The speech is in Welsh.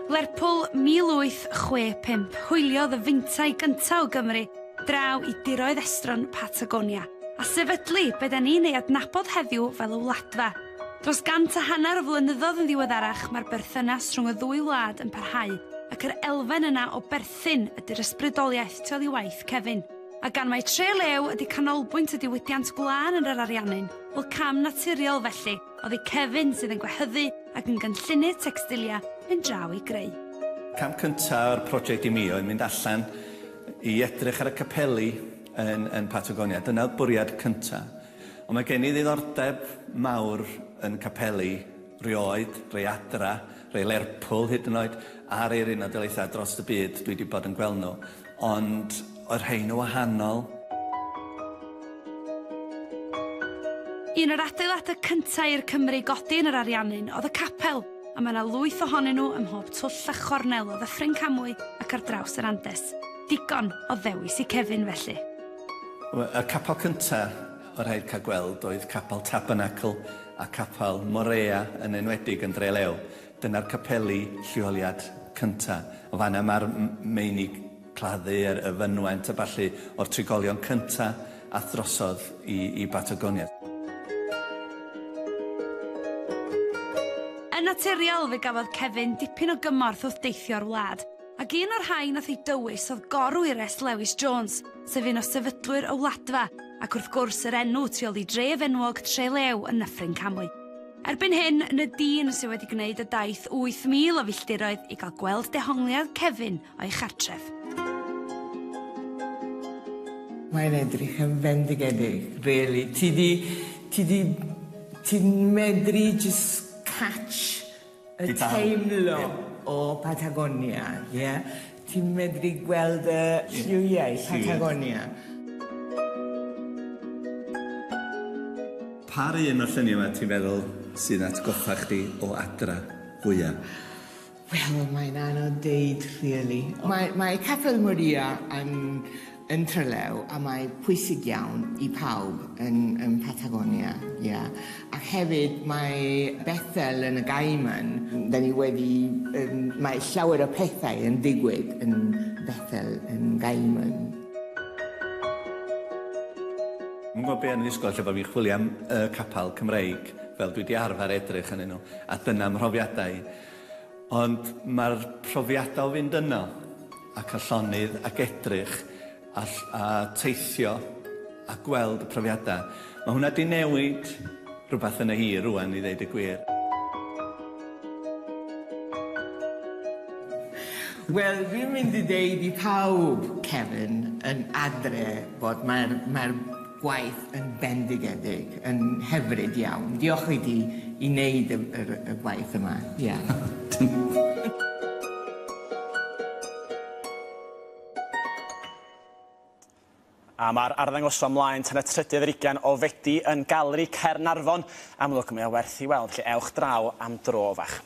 Lerpwl 1865 hwyliodd y feintau gyntaf o Gymru draw I diroedd estron Patagonia a sefydlu be da ni'n ei adnabod heddiw fel y Wladfa. Dros 150 o flynyddoedd yn ddiweddarach mae'r berthynas rhwng y ddwy wlad yn parhau ac yr elfen yna o berthyn ydy'r ysbrydoliaeth tu ôl I waith Cefyn. A gan mai tre lew ydy canolbwynt y diwydiant gwlân yn yr ariannyn, wel cam naturiol felly, oedd ei Cefyn sydd yn gwehyddu ac yn gynllunu textilia yn draw I greu. Cam cyntaf o'r prosiect I mi oedd mynd allan I edrych ar y capeli yn Patagonia. Dyna'r bwriad cyntaf. Ond mae gen I ddiddordeb mawr yn capeli rioed, rei adra, rei Lerpwl hyd yn oed, a rei unedolaethau dros y byd dwi wedi bod yn gweld nhw. Ond oedd rhain o wahanol. Un o'r adeiladau cyntaf i'r Cymru godi yn yr ariannyn oedd y capel, a mae yna lwyth ohonyn nhw ym mhob twll a chornel o Ddyffryn Camwy ac ar draws yr Andes. Digon o ddewis I Cefyn felly. Y capel cyntaf o rhaid cael gweld oedd capel Tabernacl a capel Morea yn enwedig yn Drelew. Dyna'r capeli lleoliad cyntaf. O fanna mae'r meini claddu y fynwent a ballu o'r trigolion cyntaf a throsodd I Patagonia. Yn naturiol fe gafodd Cefyn dipyn o gymorth wrth deithio'r wlad, ac un o'r rhain nath ei dywys oedd gorwires Lewis Jones, sef un o sefydlwyr y Wladfa, ac wrth gwrs yr enw tu ôl I dref enwog Trelew yn Ddyffryn Camwy. Erbyn hyn, yn y dyn sydd wedi gwneud y daith 8,000 o filltiroedd I gael gweld dehongliad Cefyn o'i chartref. Mae'n edrych yn fendigedig, really. Ti'n medru just catch y teimlo o Patagonia, yeah? Ti'n medru gweld y lliwiau Patagonia. Pa'r un o'r lluniau yma ti'n feddwl sy'n atgoffa chdi o adra fwyaf? Wel, mae'n anodd deud, really. Mae Capel Morea yn Trelew a mae pwysig iawn I pawb yn Patagonia, yeah. Ac hefyd mae Bethel yn y Gaiman, mae llawer o pethau yn digwydd yn Bethel yn Gaiman. Yn gwybod beth yn y ysgol lle bod fi'n chwilio am y capel Cymreig, fel dwi wedi arfer edrych yn nhw, a dyna mhrofiadau. Ond mae'r profiadau o fynd yno, ac a llonydd ac edrych, a teithio a gweld y profiadau. Mae hwnna di newid rhywbeth yn y hir rwan I ddeud y gwir. Wel, fi'n mynd I ddeud I pawb, Cefyn, yn adre bod mae'r gwaith yn bendigedig, yn hyfryd iawn. Diolch I di I wneud y gwaith yma. Yeah. A mae'r arddangosfa ymlaen tan y 30 o Fedi yn Galeri Caernarfon. Amlwg mae o werth I weld, felly ewch draw am dro fach.